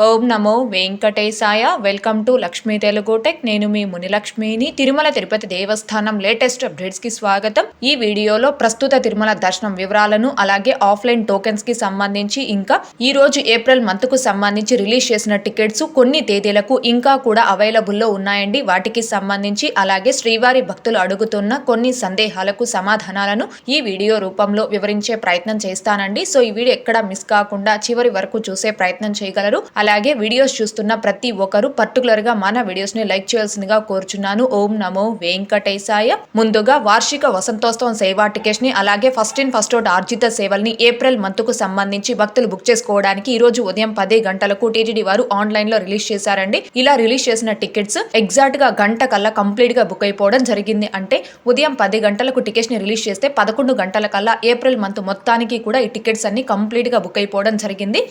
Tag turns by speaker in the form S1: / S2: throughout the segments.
S1: Om Namo Venkatesaya. Welcome to Lakshmi Telugu tech. నేను మీ మునిలక్ష్మిని. తిరుమల తిరుపతి దేవస్థానం latest updates కి స్వాగతం. ఈ వీడియోలో ప్రస్తుత తిరుమల దర్శనం వివరాలను, అలాగే ఆఫ్లైన్ టోకెన్స్ కి సంబంధించి, ఇంకా ఈ రోజు ఏప్రిల్ మంత్ కు సంబంధించి రిలీజ్ చేసిన టికెట్స్ కొన్ని తేదీలకు ఇంకా కూడా అవైలబుల్లో ఉన్నాయండి. వాటికి సంబంధించి, అలాగే శ్రీవారి భక్తులు అడుగుతున్న కొన్ని సందేహాలకు సమాధానాలను ఈ వీడియో రూపంలో వివరించే ప్రయత్నం చేస్తానండి. సో ఈ వీడియో ఎక్కడ మిస్ కాకుండా చివరి వరకు చూసే ప్రయత్నం చేయగలరు. అలాగే వీడియోస్ చూస్తున్న ప్రతి ఒక్కరు పర్టికులర్ గా మన వీడియోస్ ని లైక్ చేయాల్సిందిగా కోరుచున్నాను. ఓం నమో వెంకటేశాయ. ముందుగా వార్షిక వసంతోత్సవం సేవా టికెట్స్ ని, అలాగే ఫస్ట్ ఇన్ ఫస్ట్ అవుట్ ఆర్జిత సేవల్ని ఏప్రిల్ మంత్ కు సంబంధించి భక్తులు బుక్ చేసుకోవడానికి ఈ రోజు ఉదయం 10 గంటలకు టీటీడీ వారు ఆన్లైన్ లో రిలీజ్ చేశారండి. ఇలా రిలీజ్ చేసిన టికెట్స్ ఎగ్జాక్ట్ గా గంట కల్లా కంప్లీట్ గా బుక్ అయిపోవడం జరిగింది. అంటే ఉదయం 10 గంటలకు టికెట్స్ ని రిలీజ్ చేస్తే 11 గంటల కల్లా ఏప్రిల్ మంత్ మొత్తానికి కూడా ఈ టికెట్స్ అన్ని కంప్లీట్ గా బుక్ అయిపోవడం జరిగింది.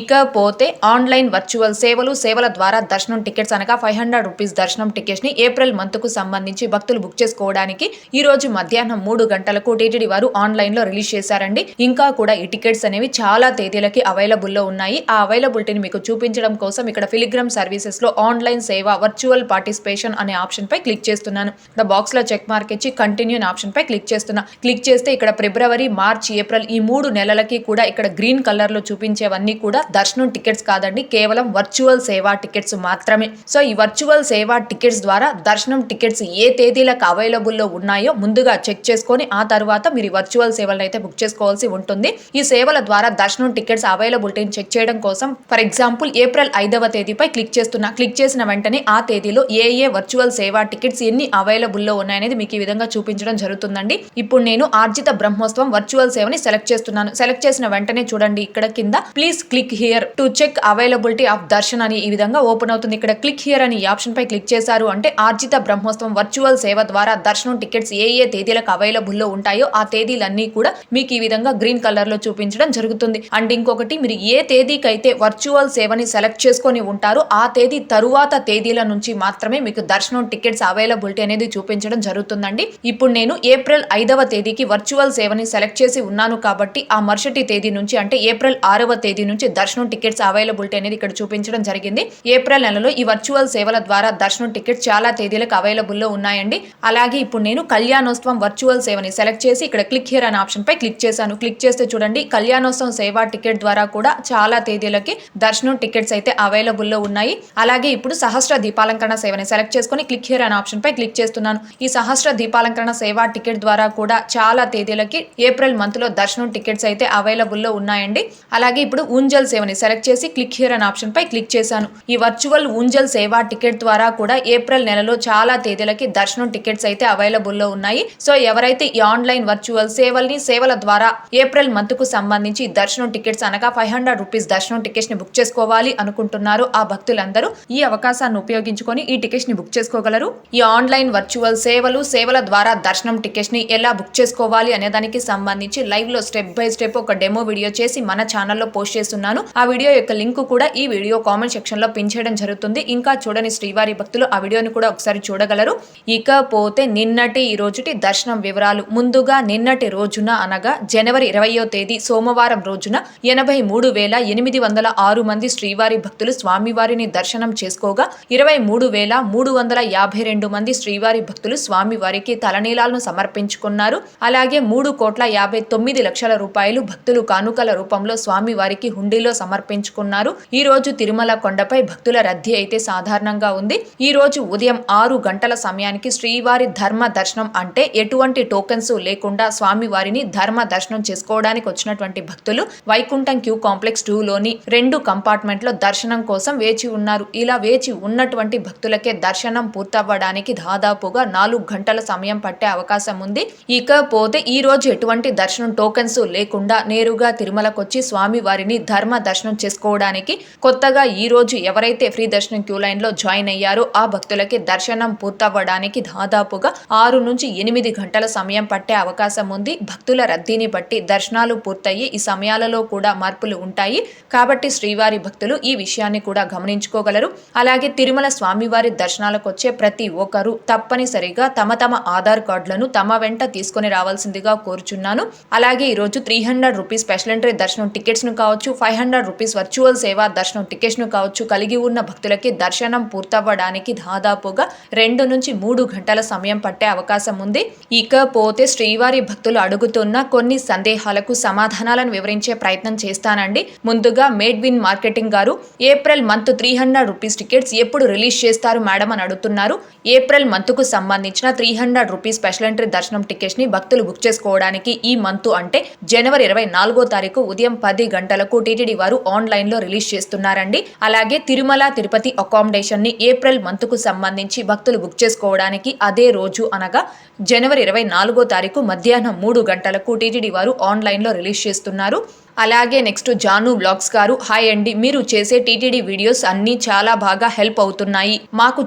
S1: ఇకపోతే ఆన్లైన్ వర్చువల్ సేవల ద్వారా దర్శనం టికెట్స్ అనగా 500 రూపీస్ దర్శనం టికెట్స్ ని ఏప్రిల్ మంత్ కు సంబంధించి భక్తులు బుక్ చేసుకోవడానికి ఈ రోజు మధ్యాహ్నం 3 గంటలకు టీటీడీ వారు ఆన్లైన్ లో రిలీజ్ చేశారండి. ఇంకా కూడా ఈ టికెట్స్ అనేవి చాలా తేదీలకి అవైలబుల్ లో ఉన్నాయి. ఆ అవైలబిలిటీని మీకు చూపించడం కోసం ఇక్కడ ఫిలిగ్రమ్ సర్వీసెస్ లో ఆన్లైన్ సేవ వర్చువల్ పార్టిసిపేషన్ అనే ఆప్షన్ పై క్లిక్ చేస్తున్నాను. ఇక్కడ బాక్స్ లో చెక్ మార్క్ ఇచ్చి కంటిన్యూ ఆప్షన్ పై క్లిక్ చేస్తున్నా. క్లిక్ చేస్తే ఇక్కడ ఫిబ్రవరి, మార్చ్, ఏప్రిల్ ఈ 3 నెలలకి కూడా ఇక్కడ గ్రీన్ కలర్ లో చూపించేవన్నీ కూడా దర్శనం టికెట్స్ కాదండి, కేవలం వర్చువల్ సేవా టికెట్స్ మాత్రమే. సో ఈ వర్చువల్ సేవా టికెట్స్ ద్వారా దర్శనం టికెట్స్ ఏ తేదీలకు అవైలబుల్ లో ఉన్నాయో ముందుగా చెక్ చేసుకొని ఆ తర్వాత మీరు వర్చువల్ సేవలను అయితే బుక్ చేసుకోవాల్సి ఉంటుంది. ఈ సేవల ద్వారా దర్శనం టికెట్స్ అవైలబిలిటీని చెక్ చేయడం కోసం ఫర్ ఎగ్జాంపుల్ ఏప్రిల్ 5వ తేదీపై క్లిక్ చేస్తున్నా. క్లిక్ చేసిన వెంటనే ఆ తేదీలో ఏ వర్చువల్ సేవా టికెట్స్ ఎన్ని అవైలబుల్ లో ఉన్నాయనేది మీకు ఈ విధంగా చూపించడం జరుగుతుందండి. ఇప్పుడు నేను ఆర్జిత బ్రహ్మోత్సవం వర్చువల్ సేవని సెలెక్ట్ చేస్తున్నాను. సెలెక్ట్ చేసిన వెంటనే చూడండి, ఇక్కడ కింద please click here to check availability of darshan అని ఈ విధంగా ఓపెన్ అవుతుంది. ఇక్కడ క్లిక్ హియర్ అని ఈ ఆప్షన్ పై క్లిక్ చేశారు అంటే ఆర్జిత బ్రహ్మోత్సవం వర్చువల్ సేవ ద్వారా దర్శనం టికెట్స్ ఏ తేదీలకు అవైలబుల్ లో ఉంటాయో ఆ తేదీలన్నీ కూడా మీకు ఈ విధంగా గ్రీన్ కలర్ లో చూపించడం జరుగుతుంది. అండ్ ఇంకొకటి, మీరు ఏ తేదీకైతే వర్చువల్ సేవని సెలెక్ట్ చేసుకొని ఉంటారో ఆ తేదీ తరువాత తేదీల నుంచి మాత్రమే మీకు దర్శనం టికెట్స్ అవైలబిలిటీ అనేది చూపించడం జరుగుతుందండి. ఇప్పుడు నేను ఏప్రిల్ 5వ తేదీకి వర్చువల్ సేవని సెలెక్ట్ చేసి ఉన్నాను కాబట్టి ఆ మరుసటి తేదీ నుంచి అంటే ఏప్రిల్ 6వ తేదీ నుంచి దర్శనం టికెట్స్ అవైలబిలిటీ అనేది ఇక్కడ చూపించడం జరిగింది. ఏప్రిల్ నెలలో ఈ వర్చువల్ సేవల ద్వారా దర్శనం టికెట్స్ చాలా తేదీలకు అవైలబుల్ లో ఉన్నాయండి. అలాగే ఇప్పుడు నేను కళ్యాణోత్సవం వర్చువల్ సేవని సెలెక్ట్ చేసి ఇక్కడ క్లిక్ హియర్ అనే ఆప్షన్ పై క్లిక్ చేశాను. క్లిక్ చేస్తే చూడండి, కళ్యాణోత్సవం సేవా టికెట్ ద్వారా కూడా చాలా తేదీలకి దర్శనం టికెట్స్ అయితే అవైలబుల్ లో ఉన్నాయి. అలాగే ఇప్పుడు సహస్ర దీపాలంకరణ సేవని సెలెక్ట్ చేసుకుని క్లిక్ హియర్ అనే ఆప్షన్ పై క్లిక్ చేస్తున్నాను. ఈ సహస్ర దీపాలంకరణ సేవా టికెట్ ద్వారా కూడా చాలా తేదీలకి ఏప్రిల్ మంత్ లో దర్శనం టికెట్స్ అయితే అవైలబుల్ లో ఉన్నాయండి. అలాగే ఇప్పుడు ఊంజల్ సేవని సెలెక్ట్ చేసి క్లిక్ హియర్ అనే ఆప్షన్ పై క్లిక్ చేశాను. ఈ వర్చువల్ ఊంజల్ సేవా టికెట్ ద్వారా కూడా ఏప్రిల్ నెలలో చాలా తేదీలకి దర్శనం టికెట్స్ అయితే అవైలబుల్ లో ఉన్నాయి. సో ఎవరైతే ఈ ఆన్లైన్ వర్చువల్ సేవల ద్వారా ఏప్రిల్ మంత్ కు సంబంధించి దర్శనం టికెట్స్ అనగా 500 రూపీస్ దర్శనం టికెట్స్ ని బుక్ చేసుకోవాలి అనుకుంటున్నారో ఆ భక్తులందరూ ఈ అవకాశాన్ని ఉపయోగించుకొని ఈ టికెట్స్ ని బుక్ చేసుకోగలరు. ఈ ఆన్లైన్ వర్చువల్ సేవల ద్వారా దర్శనం టికెట్స్ ని ఎలా బుక్ చేసుకోవాలి అనే దానికి సంబంధించి లైవ్ లో స్టెప్ బై స్టెప్ ఒక డెమో వీడియో చేసి మన ఛానల్లో పోస్ట్ చేస్తున్నాను. ఆ వీడియో యొక్క లింక్ కూడా ఈ వీడియో కామెంట్ సెక్షన్ లో పిన్ చేయడం జరుగుతుంది. ఇంకా చూడని శ్రీవారి భక్తులు ఆ వీడియోని కూడా ఒకసారి చూడగలరు. ఇకపోతే నిన్నటి ఈ రోజుటి దర్శనం వివరాలు. ముందుగా నిన్నటి రోజున అనగా జనవరి 20వ తేదీ సోమవారం రోజున 83,806 మంది శ్రీవారి భక్తులు స్వామివారిని దర్శనం చేసుకోగా 23,352 మంది శ్రీవారి భక్తులు స్వామివారికి తలనీలాలను సమర్పించుకున్నారు. అలాగే 3,59,00,000 రూపాయలు భక్తులు కానుకల రూపంలో స్వామివారికి హుండీలో సమర్పించుకున్నారు. ఈ రోజు తిరుమల కొండపై భక్తుల రద్దీ అయితే సాధారణంగా ఉంది. ఈ రోజు ఉదయం 6 గంటల సమయానికి శ్రీవారి ధర్మ దర్శనం అంటే ఎటువంటి టోకెన్స్ లేకుండా స్వామివారిని ధర్మ దర్శనం చేసుకోవడానికి వచ్చినటువంటి భక్తులు వైకుంఠం క్యూ కాంప్లెక్స్ 2 లోని 2 కంపార్ట్మెంట్ లో దర్శనం కోసం వేచి ఉన్నారు. ఇలా వేచి ఉన్నటువంటి భక్తులకే దర్శనం పూర్తవ్వడానికి దాదాపుగా 4 గంటల సమయం పట్టే అవకాశం ఉంది. ఇకపోతే ఈ రోజు ఎటువంటి దర్శనం టోకెన్స్ లేకుండా నేరుగా తిరుమలకొచ్చి స్వామివారిని ధర్మ దర్శనం చేసుకోవడానికి కొత్తగా ఈ రోజు ఎవరైతే ఫ్రీ దర్శనం క్యూ లైన్ లో జాయిన్ అయ్యారో ఆ భక్తులకి దర్శనం పూర్తవ్వడానికి దాదాపుగా 6 నుంచి 8 గంటల సమయం పట్టే అవకాశం ఉంది. భక్తుల రద్దీని బట్టి దర్శనాలు పూర్తయ్యి ఈ సమయాలలో కూడా మార్పులు ఉంటాయి కాబట్టి శ్రీవారి భక్తులు ఈ విషయాన్ని కూడా గమనించుకోగలరు. అలాగే తిరుమల స్వామివారి దర్శనాలకు వచ్చే ప్రతి ఒక్కరూ తప్పనిసరిగా తమ ఆధార్ కార్డులను తమ వెంట తీసుకొని రావాల్సిందిగా కోరుచున్నాను. అలాగే ఈ రోజు 300 రూపీస్ స్పెషల్ ఎంట్రీ దర్శనం టికెట్స్ ను కావచ్చు, 500 రూపీస్ వర్చువల్ సేవా దర్శనం టికెట్స్ ను కావచ్చు కలిగి ఉన్న భక్తులకి దర్శనం పూర్తవ్వడానికి దాదాపుగా 2 నుంచి 3 గంటల సమయం పట్టే అవకాశం ఉంది. ఇకపోతే శ్రీవారి భక్తులు అడుగుతున్న కొన్ని సందేహాలకు సమాధానాలను వివరించే ప్రయత్నం చేస్తానండి. ముందుగా మేడ్విన్ మార్కెటింగ్ గారు ఏప్రిల్ మంత్ 300 రూపీస్ టికెట్స్ ఎప్పుడు రిలీజ్ చేస్తారు మేడం అని అడుగుతున్నారు. ఏప్రిల్ మంత్ కు సంబంధించిన 300 రూపీస్ స్పెషల్ ఎంట్రీ దర్శనం టికెట్స్ ని భక్తులు బుక్ చేసుకోవడానికి ఈ మంత్ అంటే జనవరి 24వ తారీఖు ఉదయం 10 గంటలకు టీటీడీ వారు ఆన్లైన్ లో రిలీజ్ చేస్తున్నారండి. అలాగే తిరుమల తిరుపతి అకామిడేషన్ ని ఏప్రిల్ మంత్ కు సంబంధించి భక్తులు బుక్ చేసుకోవడానికి అదే రోజు అనగా జనవరి 24వ తారీఖు మధ్యాహ్నం 3 గంటలకు టీటీడీ వారు ఆన్లైన్ లో రిలీజ్ చేస్తున్నారు. అలాగే నెక్స్ట్ జాను బ్లాగ్స్ గారు హాయ్ అండి, మీరు చేసే టీటీడీ వీడియోస్ అన్నీ చాలా బాగా హెల్ప్ అవుతున్నాయి. మాకు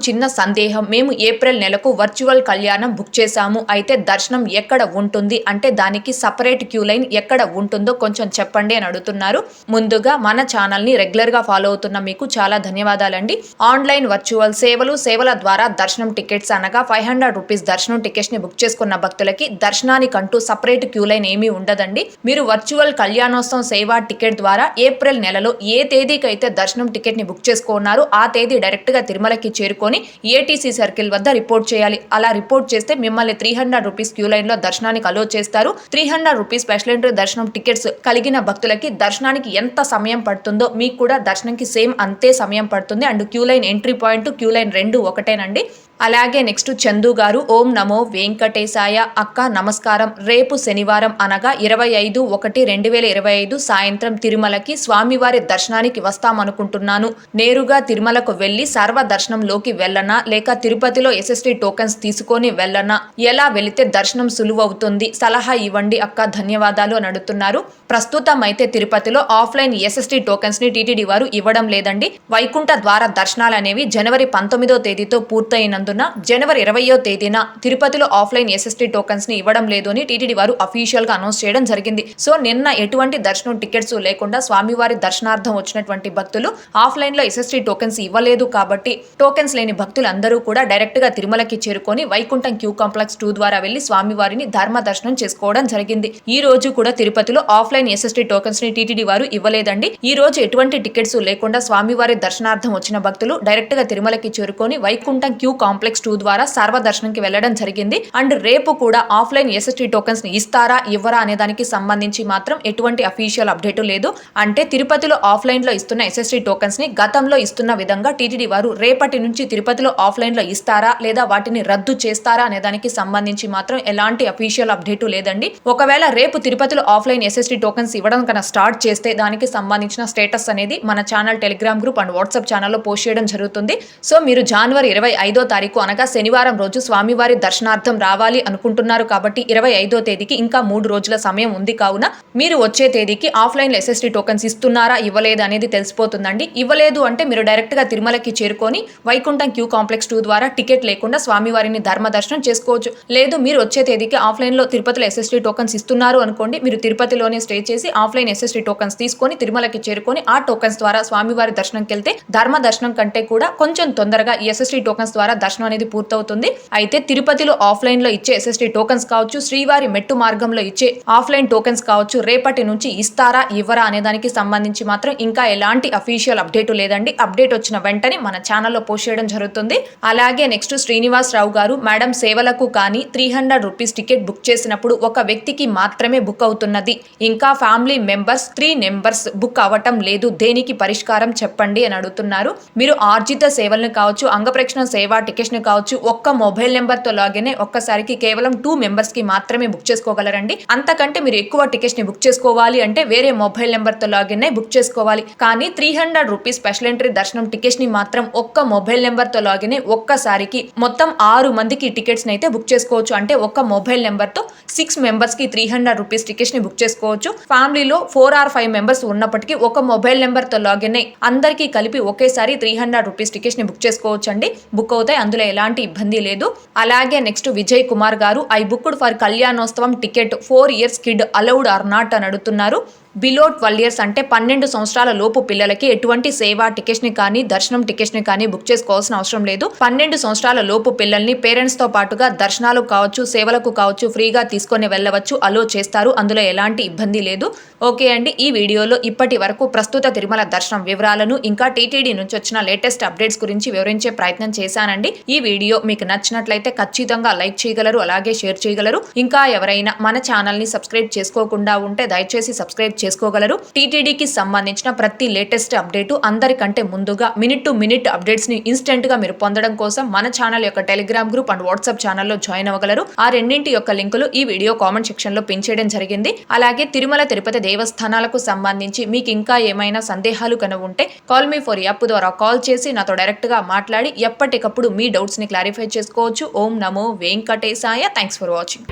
S1: చిన్న సందేహం, మేము ఏప్రిల్ నెలకు వర్చువల్ కళ్యాణం బుక్ చేశాము. అయితే దర్శనం ఎక్కడ ఉంటుంది అంటే దానికి సపరేట్ క్యూ లైన్ ఎక్కడ ఉంటుందో కొంచెం చెప్పండి అని అడుగుతున్నారు. ముందుగా మన ఛానల్ ని రెగ్యులర్ గా ఫాలో అవుతున్న మీకు చాలా ధన్యవాదాలండి. ఆన్లైన్ వర్చువల్ సేవల ద్వారా దర్శనం టికెట్స్ అనగా 500 రూపీస్ దర్శనం టికెట్స్ ని బుక్ చేసుకున్న భక్తులకి దర్శనానికంటూ సపరేట్ క్యూ లైన్ ఏమీ ఉండదండి. మీరు వర్చువల్ కళ్యాణోత్సవం సేవా టికెట్ ద్వారా ఏప్రిల్ నెలలో ఏ తేదీకి అయితే దర్శనం టికెట్ ని బుక్ చేసుకున్నారో ఆ తేదీ డైరెక్ట్ గా తిరుమలకి చేరుకొని ఏటీసీ సర్కిల్ వద్ద రిపోర్ట్ చేయాలి. అలా రిపోర్ట్ చేస్తే మిమ్మల్ని 300 రూపీస్ క్యూ లైన్ లో దర్శనానికి అలో చేస్తారు. 300 రూపీస్ స్పెషల్ ఎంట్రీ దర్శనం టికెట్స్ కలిగిన భక్తులకి దర్శనానికి ఎంత సమయం పడుతుందో మీకు కూడా దర్శనంకి సేమ్ అంతే సమయం పడుతుంది. And queue line entry point queue line 2 ఒకటేనండి. అలాగే నెక్స్ట్ చందు గారు ఓం నమో వెంకటేశాయ అక్క నమస్కారం. రేపు శనివారం అనగా 25/1/2025 సాయంత్రం తిరుమలకి స్వామివారి దర్శనానికి వస్తామనుకుంటున్నాను. నేరుగా తిరుమలకు వెళ్లి సర్వ దర్శనంలోకి వెళ్ళనా లేక తిరుపతిలో ఎస్ఎస్టీ టోకెన్స్ తీసుకొని వెళ్ళనా? ఎలా వెళితే దర్శనం సులువవుతుంది? సలహా ఇవ్వండి అక్క, ధన్యవాదాలు అని అడుగుతున్నారు. ప్రస్తుతం అయితే తిరుపతిలో ఆఫ్లైన్ ఎస్ఎస్టీ టోకెన్స్ ని టీటీడీ వారు ఇవ్వడం లేదండి. వైకుంఠ ద్వార దర్శనాలు అనేవి జనవరి 19వ తేదీతో పూర్తయినందున జనవరి 20వ తేదీన తిరుపతిలో ఆఫ్లైన్ ఎస్ఎస్టీ టోకెన్స్ ని ఇవ్వడం లేదు అని టీటీడీ వారు అఫీషియల్ గా అనౌన్స్ చేయడం జరిగింది. సో నిన్న ఎటువంటి దర్శనం టికెట్స్ లేకుండా స్వామివారి దర్శనార్థం వచ్చినటువంటి భక్తులు ఆఫ్లైన్ లో ఎస్ఎస్టీ టోకెన్స్ ఇవ్వలేదు కాబట్టి టోకెన్స్ లేని భక్తులందరూ కూడా డైరెక్ట్ గా తిరుమలకి చేరుకొని వైకుంఠం క్యూ కాంప్లెక్స్ 2 ద్వారా వెళ్లి స్వామివారిని ధర్మ దర్శనం చేసుకోవడం జరిగింది. ఈ రోజు కూడా తిరుపతిలో ఆఫ్లైన్ ఎస్ఎస్టీ టోకెన్స్ ని టీటీడీ వారు ఇవ్వలేదండి. ఈ రోజు ఎటువంటి టికెట్స్ లేకుండా స్వామివారి దర్శనార్థం వచ్చిన భక్తులు డైరెక్ట్ గా తిరుమలకి చేరుకొని వైకుంఠం క్యూ కాంప్లెక్స్ 2 ద్వారా సర్వ దర్శనంకి వెళ్లడం జరిగింది. అండ్ రేపు కూడా ఆఫ్లైన్ ఎస్ఎస్టీ టోకెన్స్ ని ఇస్తారా ఇవ్వరా అనే దానికి సంబంధించి మాత్రం ఎటువంటి అఫీషియల్ అప్డేట్ లేదు. అంటే తిరుపతిలో ఆఫ్లైన్ లో ఇస్తున్న ఎస్ఎస్టీ టోకెన్స్ ని గతంలో ఇస్తున్న విధంగా టీటీడీ వారు రేపటి నుంచి తిరుపతిలో ఆఫ్లైన్ లో ఇస్తారా లేదా వాటిని రద్దు చేస్తారా అనే దానికి సంబంధించి మాత్రం ఎలాంటి అఫీషియల్ అప్డేట్ లేదండి. ఒకవేళ రేపు తిరుపతిలో ఆఫ్లైన్ ఎస్ఎస్టీ టోకెన్స్ ఇవ్వడం కన్నా స్టార్ట్ చేస్తే దానికి సంబంధించిన స్టేటస్ అనేది మన channel Telegram group and WhatsApp ఛానల్లో పోస్ట్ చేయడం జరుగుతుంది. సో మీరు జనవరి 25వ తారీఖు అనగా శనివారం రోజు స్వామివారి దర్శనార్థం రావాలి అనుకుంటున్నారు కాబట్టి 25వ తేదీకి ఇంకా 3 రోజుల సమయం ఉంది. కావున మీరు వచ్చే తేదీకి ఆఫ్లైన్ ఎస్ఎస్టీ టోకెన్స్ ఇస్తున్నారా ఇవ్వలేదు అనేది తెలిసిపోతుందండి. ఇవ్వలేదు అంటే మీరు డైరెక్ట్ గా తిరుమలకి చేరుకొని వైకుంఠం క్యూ కాంప్లెక్స్ 2 ద్వారా టికెట్ లేకుండా స్వామివారిని ధర్మ దర్శనం చేసుకోవచ్చు. లేదు మీరు వచ్చే తేదీకి ఆఫ్లైన్ లో తిరుపతిలో ఎస్ఎస్టీ టోకెన్స్ ఇస్తున్నారు అనుకోండి, మీరు తిరుపతిలోనే స్టే చేసి ఆఫ్లైన్ ఎస్ఎస్టీ టోకెన్స్ తీసుకొని తిరుమలకి చేరుకొని ఆ టోకెన్స్ ద్వారా స్వామివారి దర్శనంకి వెళ్తే ధర్మ దర్శనం కంటే కూడా కొంచెం తొందరగా ఈ ఎస్ఎస్టీ టోకెన్స్ ద్వారా దర్శనం అనేది పూర్తవుతుంది. అయితే తిరుపతిలో ఆఫ్లైన్ లో ఇచ్చే ఎస్ఎస్టీ టోకెన్స్ కావచ్చు, శ్రీవారి మెట్టు మార్గంలో ఇచ్చే ఆఫ్లైన్ టోకెన్స్ కావచ్చు, రేపటి నుంచి ఇస్తారా ఇవ్వరా అనే దానికి సంబంధించి మాత్రం ఇంకా ఎలాంటి అఫీషియల్ అప్డేట్ లేదండి. అప్డేట్ వచ్చిన వెంటనే మన ఛానల్లో పోస్ట్ చేయడం జరుగుతుంది. అలాగే నెక్స్ట్ శ్రీనివాస్ రావు గారు మేడం సేవలకు కానీ 300 రూపీస్ టికెట్ బుక్ చేసినప్పుడు ఒక వ్యక్తికి మాత్రమే బుక్ అవుతున్నది, ఇంకా ఫ్యామిలీ మెంబర్స్ 3 మెంబర్స్ బుక్ అవ్వటం లేదు, దేనికి పరిష్కారం చెప్పండి అని అడుగుతున్నారు. మీరు ఆర్జిత సేవలను కావచ్చు, అంగప్రక్షణ సేవా టికెట్స్ ని కావచ్చు ఒక్క మొబైల్ నెంబర్ తో లాగిన్ ఒక్కసారికి కేవలం 2 మెంబర్స్ కి మాత్రమే బుక్ చేసుకోగలరండి. అంతకంటే మీరు ఎక్కువ టికెట్స్ ని బుక్ చేసుకోవాలి అంటే వేరే మొబైల్ నెంబర్ తో లాగిన్ బుక్ చేసుకోవాలి. కానీ 300 రూపీస్ స్పెషల్ ఎంట్రీ దర్శనం టికెట్స్ ని మాత్రం ఒక్క మొబైల్ నెంబర్ తో లాగిన్ ఒక్కసారికి మొత్తం 6 మందికి టికెట్స్ ని అయితే బుక్ చేసుకోవచ్చు. అంటే ఒక్క మొబైల్ నెంబర్ తో 6 మెంబర్స్ కి 300 రూపీస్ టికెట్స్ ని బుక్ చేసుకోవచ్చు. ఫ్యామిలీలో 4 or 5 మెంబర్స్ ఉన్నప్పటికీ ఒక మొబైల్ నెంబర్ తో లాగిన్ అందరికీ కలిపి ఒకేసారి 300 రూపీస్ టికెట్స్ ని బుక్ చేసుకోవచ్చు అండి. బుక్ అవుతాయి, అందులో ఎలాంటి ఇబ్బంది లేదు. అలాగే నెక్స్ట్ విజయ్ కుమార్ గారు I booked for Kalyanotsavam ticket 4 years kid allowed or not అని అడుగుతున్నారు. బిలో 12 ఇయర్స్ అంటే 12 సంవత్సరాల లోపు పిల్లలకి ఎటువంటి సేవా టికెట్స్ ని కానీ దర్శనం టికెట్స్ ని కానీ బుక్ చేసుకోవాల్సిన అవసరం లేదు. 12 సంవత్సరాల లోపు పిల్లల్ని పేరెంట్స్ తో పాటుగా దర్శనాలకు కావచ్చు, సేవలకు కావచ్చు ఫ్రీగా తీసుకొని వెళ్ళవచ్చు, అలో చేస్తారు. అందులో ఎలాంటి ఇబ్బంది లేదు. ఓకే అండి, ఈ వీడియోలో ఇప్పటి వరకు ప్రస్తుత తిరుమల దర్శనం వివరాలను ఇంకా టీటీడీ నుంచి వచ్చిన లేటెస్ట్ అప్డేట్స్ గురించి వివరించే ప్రయత్నం చేశానండి. ఈ వీడియో మీకు నచ్చినట్లయితే ఖచ్చితంగా లైక్ చేయగలరు, అలాగే షేర్ చేయగలరు. ఇంకా ఎవరైనా మన ఛానల్ ని సబ్స్క్రైబ్ చేసుకోకుండా ఉంటే దయచేసి సబ్స్క్రైబ్ చేసుకోగలరు. టీటీడీకి సంబంధించిన ప్రతి లేటెస్ట్ అప్డేటు అందరికంటే ముందుగా మినిట్ టు మినిట్ అప్డేట్స్ ని ఇన్స్టెంట్ గా మీరు పొందడం కోసం మన ఛానల్ యొక్క టెలిగ్రామ్ గ్రూప్ అండ్ వాట్సాప్ ఛానల్లో జాయిన్ అవ్వగలరు. ఆ రెండింటి యొక్క లింకులు ఈ వీడియో కామెంట్ సెక్షన్ లో పిన్ చేయడం జరిగింది. అలాగే తిరుమల తిరుపతి దేవస్థానాలకు సంబంధించి మీకు ఇంకా ఏమైనా సందేహాలు కనుక ఉంటే కాల్ మీ ఫర్ యాప్ ద్వారా కాల్ చేసి నాతో డైరెక్ట్ గా మాట్లాడి ఎప్పటికప్పుడు మీ డౌట్స్ ని క్లారిఫై చేసుకోవచ్చు. ఓం నమో వెంకటేశాయ. Thanks for watching.